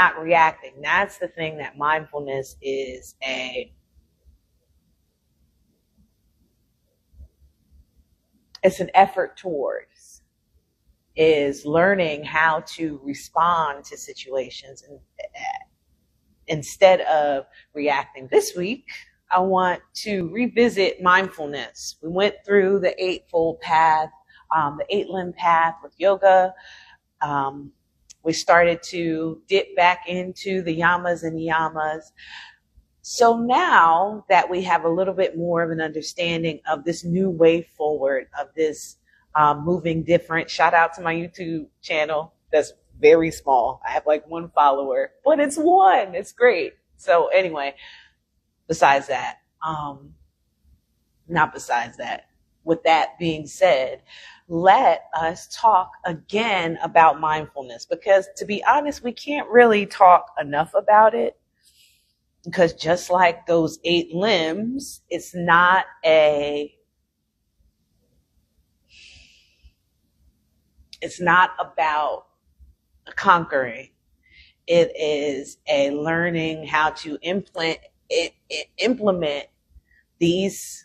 not reacting. That's the thing that mindfulness is it's an effort towards, is learning how to respond to situations instead of reacting. This week, I want to revisit mindfulness. We went through the Eightfold Path, the Eight-Limb Path with yoga. We started to dip back into the yamas and niyamas. So now that we have a little bit more of an understanding of this new way forward, of this moving different, shout out to my YouTube channel. That's very small. I have like 1 follower, but it's 1. It's great. So anyway, besides that, with that being said, let us talk again about mindfulness, because to be honest, we can't really talk enough about it, because just like those 8 limbs, it's not about conquering. It is a learning how to implement these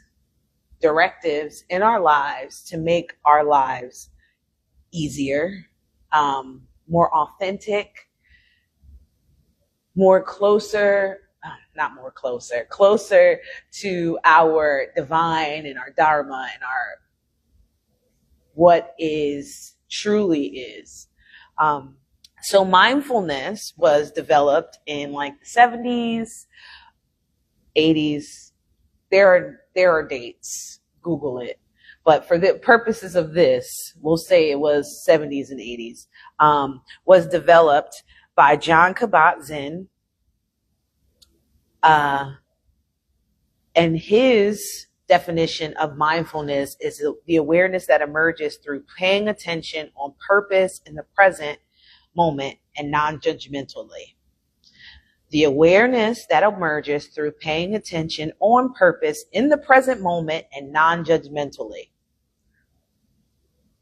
directives in our lives to make our lives easier, more authentic, closer to our divine and our dharma and our what is truly is. So mindfulness was developed in like the 70s, 80s. There are dates. Google it. But for the purposes of this, we'll say it was 70s and 80s. Was developed by John Kabat-Zinn. And his definition of mindfulness is the awareness that emerges through paying attention on purpose in the present moment and non-judgmentally. The awareness that emerges through paying attention on purpose in the present moment and non-judgmentally.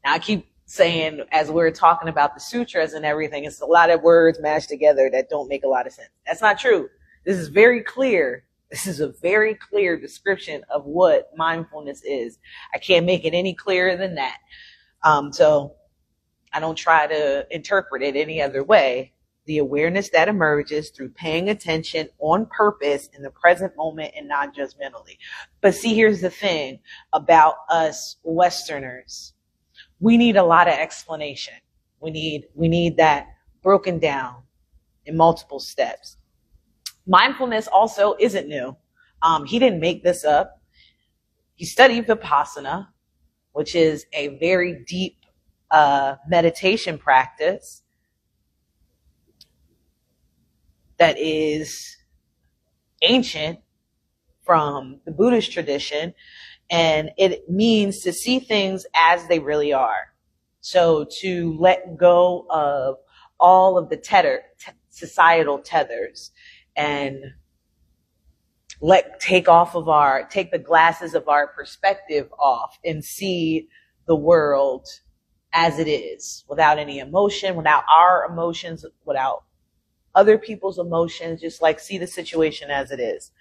Now I keep saying, as we're talking about the sutras and everything, it's a lot of words mashed together that don't make a lot of sense. That's not true. This is very clear. This is a very clear description of what mindfulness is. I can't make it any clearer than that. So I don't try to interpret it any other way. The awareness that emerges through paying attention on purpose in the present moment and non-judgmentally. But see, here's the thing about us Westerners. We need a lot of explanation. We need that broken down in multiple steps. Mindfulness also isn't new. He didn't make this up. He studied Vipassana, which is a very deep meditation practice that is ancient from the Buddhist tradition, and it means to see things as they really are. So to let go of all of the societal tethers and take the glasses of our perspective off and see the world as it is, without any emotion, without our emotions, without other people's emotions, just like see the situation as it is.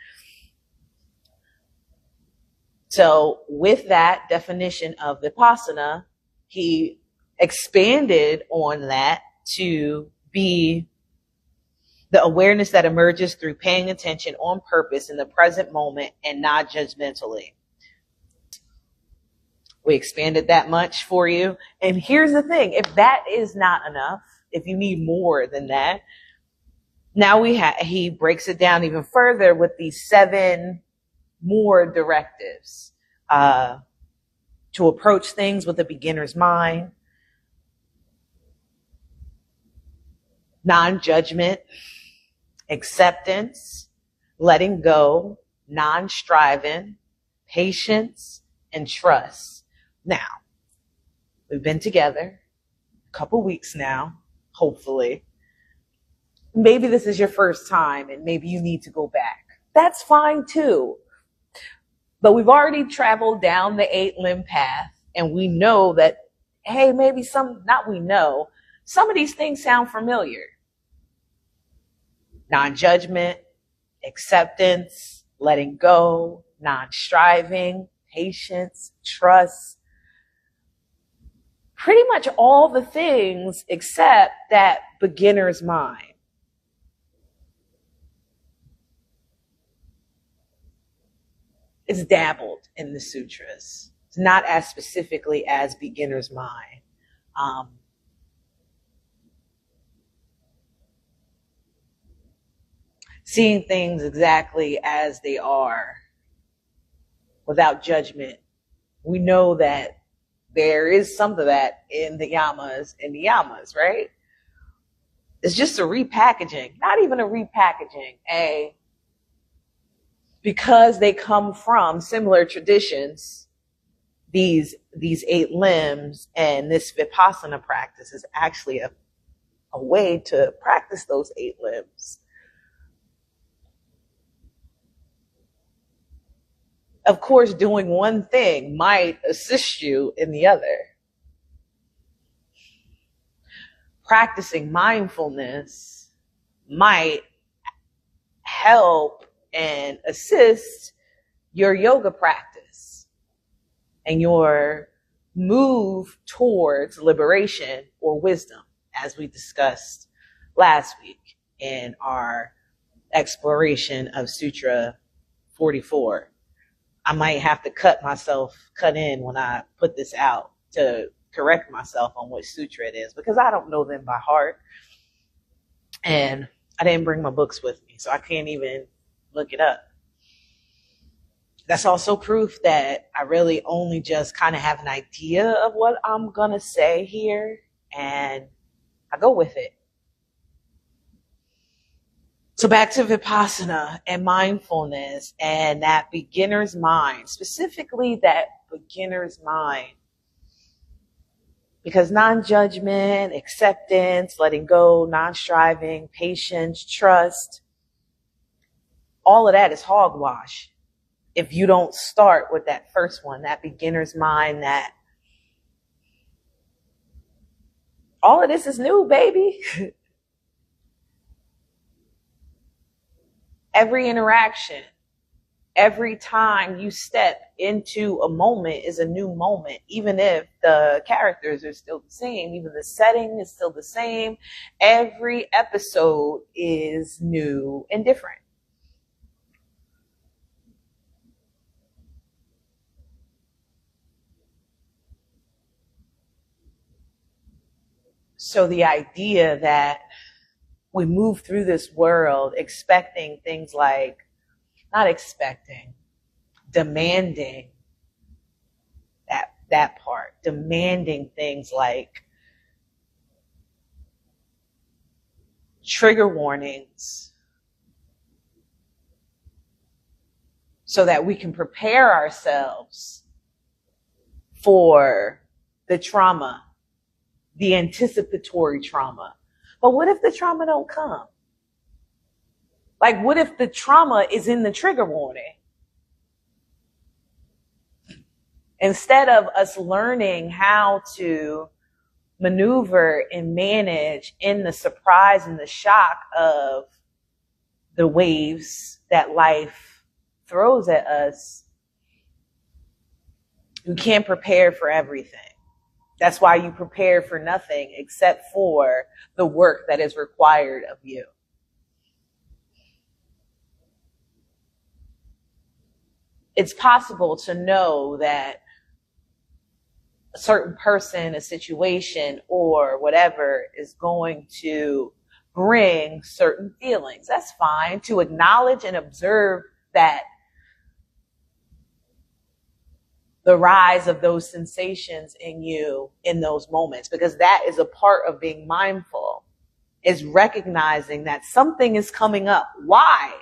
So with that definition of Vipassana, he expanded on that to be the awareness that emerges through paying attention on purpose in the present moment and not judgmentally. We expanded that much for you. And here's the thing, if that is not enough, if you need more than that, now he breaks it down even further with these 7 more directives to approach things with a beginner's mind, non-judgment, acceptance, letting go, non-striving, patience, and trust. Now, we've been together a couple weeks now, hopefully. Maybe this is your first time and maybe you need to go back. That's fine too. But we've already traveled down the 8-limb path, and we know that, hey, maybe some of these things sound familiar. non-judgment, acceptance, letting go, non-striving, patience, trust. Pretty much all the things except that beginner's mind. It's dabbled in the sutras. It's not as specifically as beginner's mind. Seeing things exactly as they are without judgment. We know that there is some of that in the yamas and niyamas, right? It's just a repackaging, not even a repackaging, because they come from similar traditions, these 8 limbs and this Vipassana practice is actually a way to practice those 8 limbs. Of course, doing one thing might assist you in the other. Practicing mindfulness might help and assist your yoga practice and your move towards liberation or wisdom, as we discussed last week in our exploration of Sutra 44. I might have to cut in when I put this out to correct myself on which sutra it is, because I don't know them by heart. And I didn't bring my books with me, so I can't even look it up. That's also proof that I really only just kind of have an idea of what I'm going to say here, and I go with it. So back to Vipassana and mindfulness and that beginner's mind, specifically that beginner's mind. Because non-judgment, acceptance, letting go, non-striving, patience, trust, all of that is hogwash. If you don't start with that first one, that beginner's mind, that all of this is new, baby. Every interaction, every time you step into a moment is a new moment, even if the characters are still the same, even the setting is still the same. Every episode is new and different. So the idea that we move through this world expecting things like, not expecting, demanding that part, demanding things like trigger warnings so that we can prepare ourselves for the trauma, the anticipatory trauma. But what if the trauma don't come? Like, what if the trauma is in the trigger warning? Instead of us learning how to maneuver and manage in the surprise and the shock of the waves that life throws at us, you can't prepare for everything. That's why you prepare for nothing except for the work that is required of you. It's possible to know that a certain person, a situation, or whatever is going to bring certain feelings. That's fine. To acknowledge and observe that the rise of those sensations in you in those moments, because that is a part of being mindful, is recognizing that something is coming up. Why?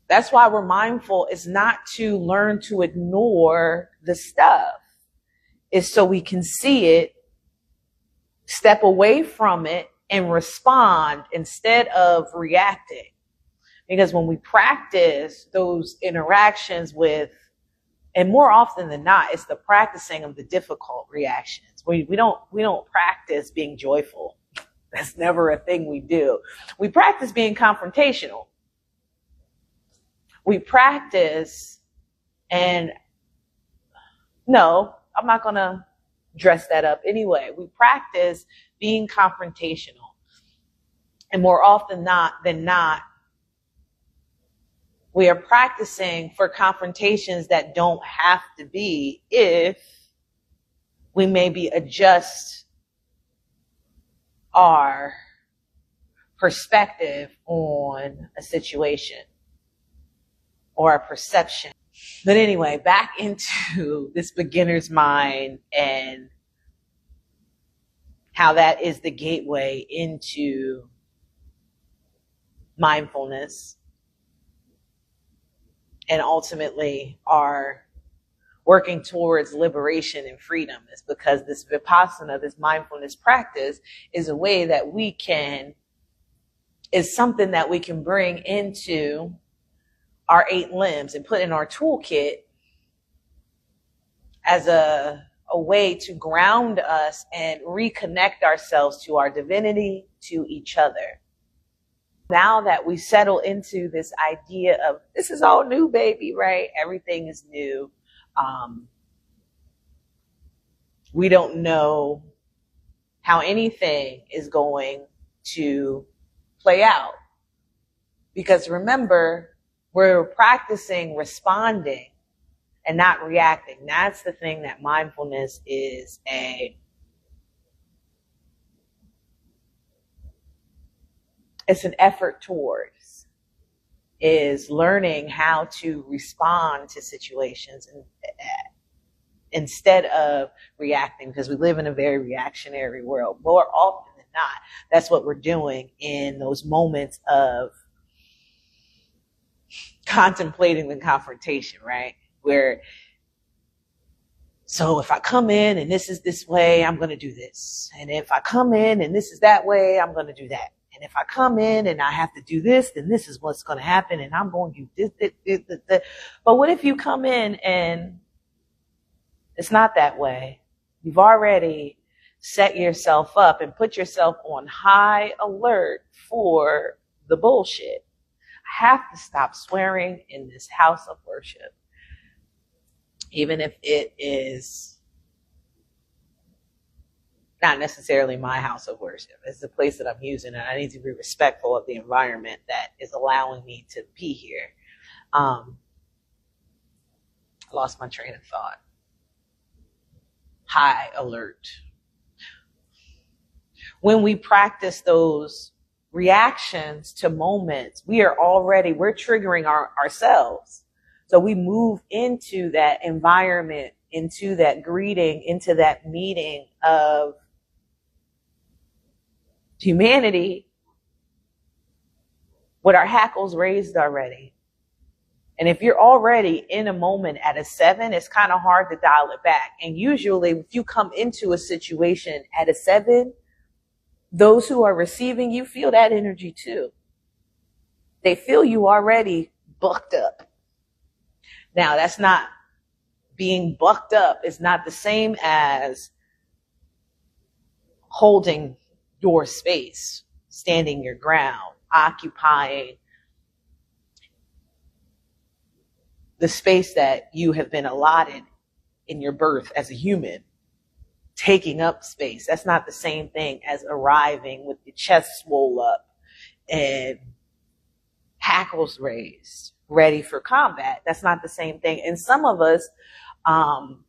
That's why we're mindful, is not to learn to ignore the stuff. It's so we can see it, step away from it, and respond instead of reacting. Because when we practice those interactions with, and more often than not, it's the practicing of the difficult reactions. We don't practice being joyful. That's never a thing we do. We practice being confrontational. We practice, and no, I'm not going to dress that up anyway. We practice being confrontational. And more often than not, we are practicing for confrontations that don't have to be if we maybe adjust our perspective on a situation or a perception. But anyway, back into this beginner's mind and how that is the gateway into mindfulness and ultimately our working towards liberation and freedom, is because this Vipassana, this mindfulness practice, is a way that is something that we can bring into our 8 limbs and put in our toolkit as a way to ground us and reconnect ourselves to our divinity, to each other. Now that we settle into this idea of this is all new, baby, right? Everything is new. We don't know how anything is going to play out. Because remember, we're practicing responding and not reacting. That's the thing that mindfulness is it's an effort towards, is learning how to respond to situations instead of reacting, because we live in a very reactionary world. More often than not, that's what we're doing in those moments of contemplating the confrontation, right? So if I come in and this is this way, I'm going to do this. And if I come in and this is that way, I'm going to do that. And if I come in and I have to do this, then this is what's going to happen. And I'm going to do this. But what if you come in and it's not that way? You've already set yourself up and put yourself on high alert for the bullshit. I have to stop swearing in this house of worship, even if it is not necessarily my house of worship. It's the place that I'm using, and I need to be respectful of the environment that is allowing me to be here. I lost my train of thought. High alert. When we practice those reactions to moments, we're triggering ourselves. So we move into that environment, into that greeting, into that meeting of humanity with our hackles raised already. And if you're already in a moment at a 7, it's kind of hard to dial it back. And usually if you come into a situation at a 7, those who are receiving you feel that energy too. They feel you already bucked up. Now, that's not being bucked up. It's not the same as holding your space, standing your ground, occupying the space that you have been allotted in your birth as a human. Taking up space. That's not the same thing as arriving with your chest swole up and hackles raised, ready for combat. That's not the same thing. And some of us, I'm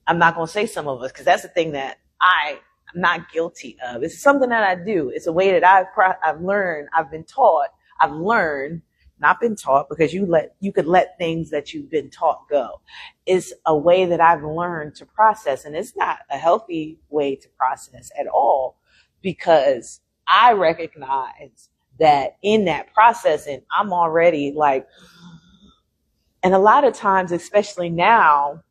not going to say some of us, because that's the thing that I'm not guilty of. It's something that I do. It's a way that I've learned, I've learned, not been taught, because you could let things that you've been taught go. It's a way that I've learned to process, and it's not a healthy way to process at all, because I recognize that in that processing, I'm already like, and a lot of times, especially now,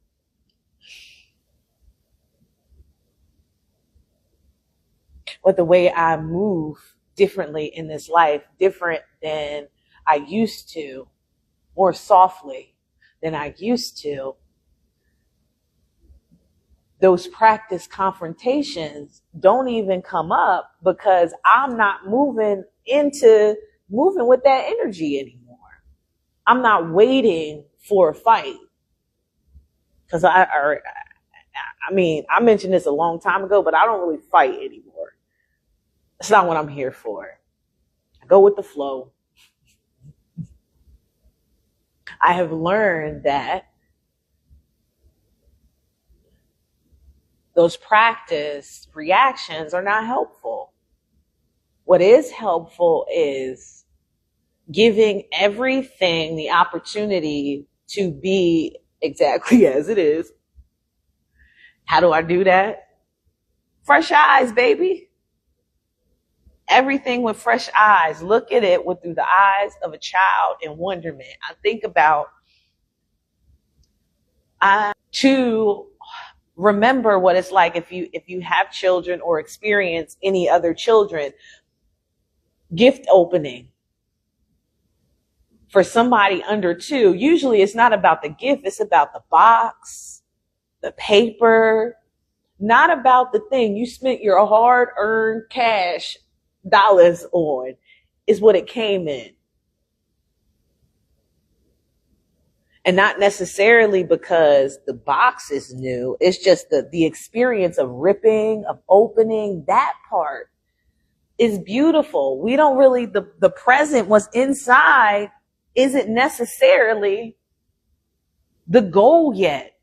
with the way I move differently in this life, different than I used to, more softly than I used to, those practice confrontations don't even come up because I'm not moving with that energy anymore. I'm not waiting for a fight. Because I mentioned this a long time ago, but I don't really fight anymore. That's not what I'm here for. I go with the flow. I have learned that those practice reactions are not helpful. What is helpful is giving everything the opportunity to be exactly as it is. How do I do that? Fresh eyes, baby. Everything with fresh eyes. Look at it through the eyes of a child in wonderment. I think about to remember what it's like if you have children or experience any other children. Gift opening for somebody under 2. Usually it's not about the gift. It's about the box, the paper, not about the thing you spent your hard-earned cash dollars on. Is what it came in. And not necessarily because the box is new. It's just the experience of ripping, of opening, that part is beautiful. We don't really, the present, what's inside isn't necessarily the goal yet.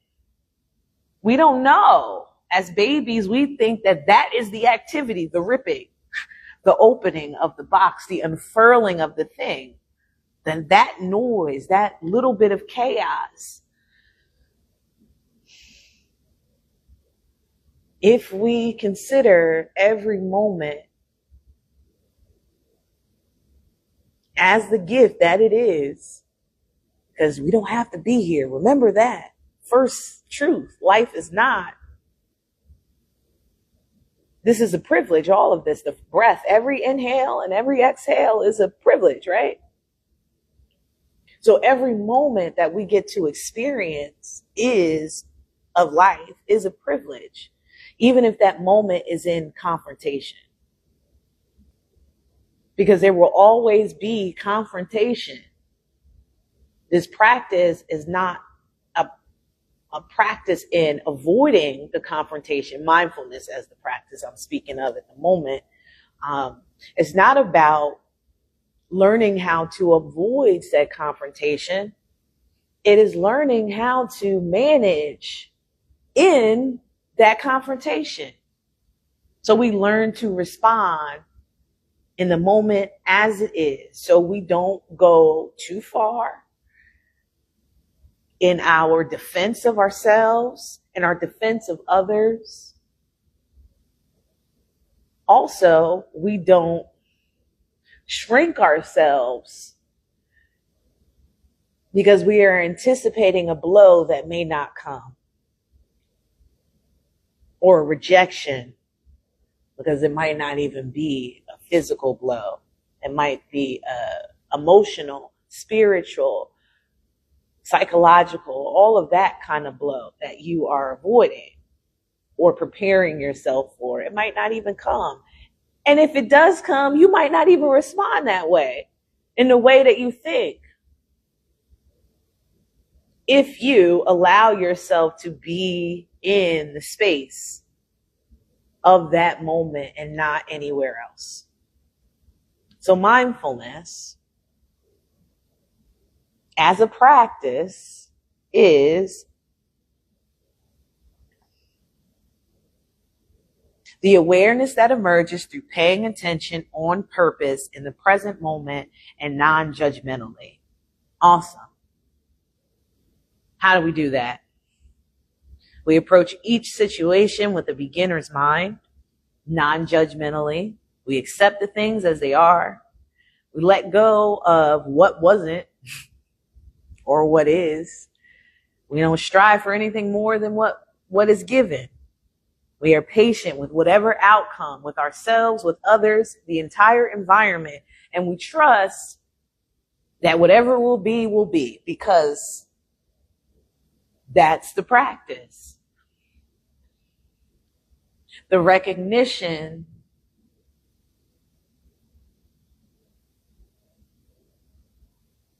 We don't know. As babies, we think that is the activity, the ripping, the opening of the box, the unfurling of the thing. Then that noise, that little bit of chaos, if we consider every moment as the gift that it is, because we don't have to be here. Remember that. First truth, life is not. This is a privilege, all of this, the breath, every inhale and every exhale is a privilege, right? So every moment that we get to experience of life is a privilege, even if that moment is in confrontation. Because there will always be confrontation. This practice is not a practice in avoiding the confrontation. Mindfulness as the practice I'm speaking of at the moment. It's not about learning how to avoid said confrontation. It is learning how to manage in that confrontation. So we learn to respond in the moment as it is, so we don't go too far in our defense of ourselves and our defense of others. Also, we don't shrink ourselves because we are anticipating a blow that may not come, or a rejection because it might not even be a physical blow. It might be emotional, spiritual, psychological, all of that kind of blow that you are avoiding or preparing yourself for. It might not even come. And if it does come, you might not even respond that way, in the way that you think. If you allow yourself to be in the space of that moment and not anywhere else. So mindfulness as a practice is the awareness that emerges through paying attention on purpose in the present moment and non-judgmentally. Awesome. How do we do that? We approach each situation with a beginner's mind, non-judgmentally. We accept the things as they are. We let go of what wasn't or what is. We don't strive for anything more than what is given. We are patient with whatever outcome, with ourselves, with others, the entire environment. And we trust that whatever will be, because that's the practice. The recognition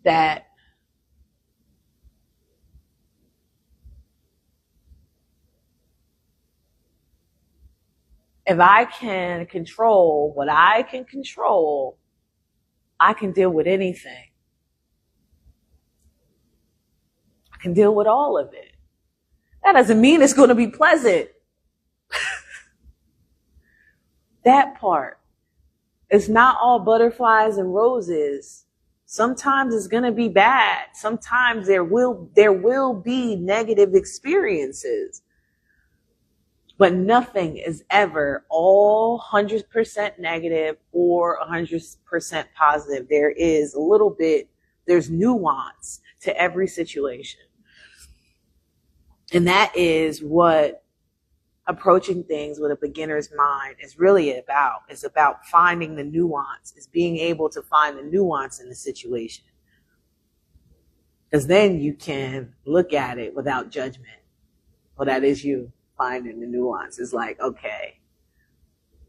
that if I can control what I can control, I can deal with anything. I can deal with all of it. That doesn't mean it's going to be pleasant. That part. It's not all butterflies and roses. Sometimes it's going to be bad. Sometimes there will be negative experiences. But nothing is ever all 100% negative or 100% positive. There is a little bit, there's nuance to every situation. And that is what approaching things with a beginner's mind is really about. It's about finding the nuance. It's being able to find the nuance in the situation. Because then you can look at it without judgment. Well, that is you finding the nuance. It's like, okay,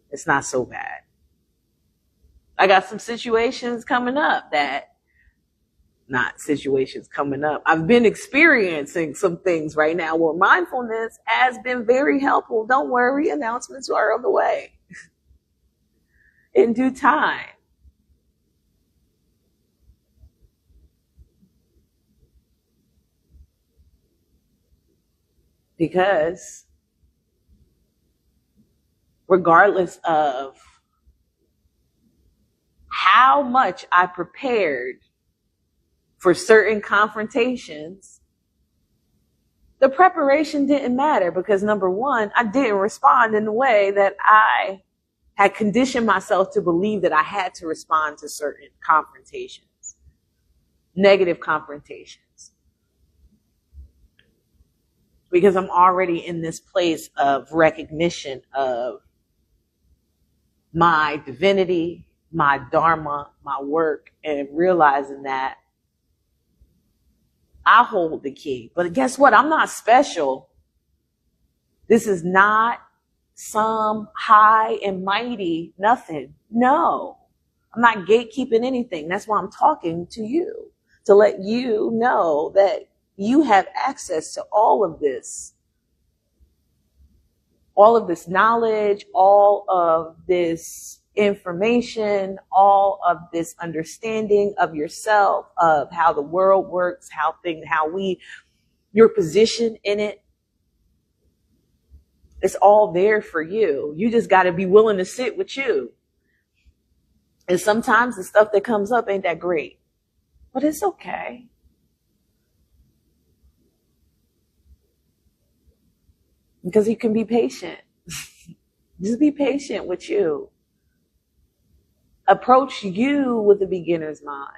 it's not so bad. I got some situations coming up I've been experiencing some things right now where mindfulness has been very helpful. Don't worry, announcements are on the way in due time. Because regardless of how much I prepared for certain confrontations, the preparation didn't matter because number one, I didn't respond in the way that I had conditioned myself to believe that I had to respond to certain confrontations, negative confrontations. Because I'm already in this place of recognition of my divinity, my dharma, my work, and realizing that I hold the key. But guess what? I'm not special. This is not some high and mighty nothing. No, I'm not gatekeeping anything. That's why I'm talking to you, to let you know that you have access to all of this knowledge, all of this information, all of this understanding of yourself, of how the world works, your position in it. It's all there for you. You just got to be willing to sit with you. And sometimes the stuff that comes up ain't that great, but it's okay. Because you can be patient. Just be patient with you. Approach you with a beginner's mind.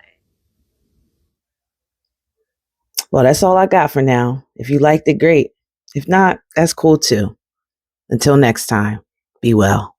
Well, that's all I got for now. If you liked it, great. If not, that's cool too. Until next time, be well.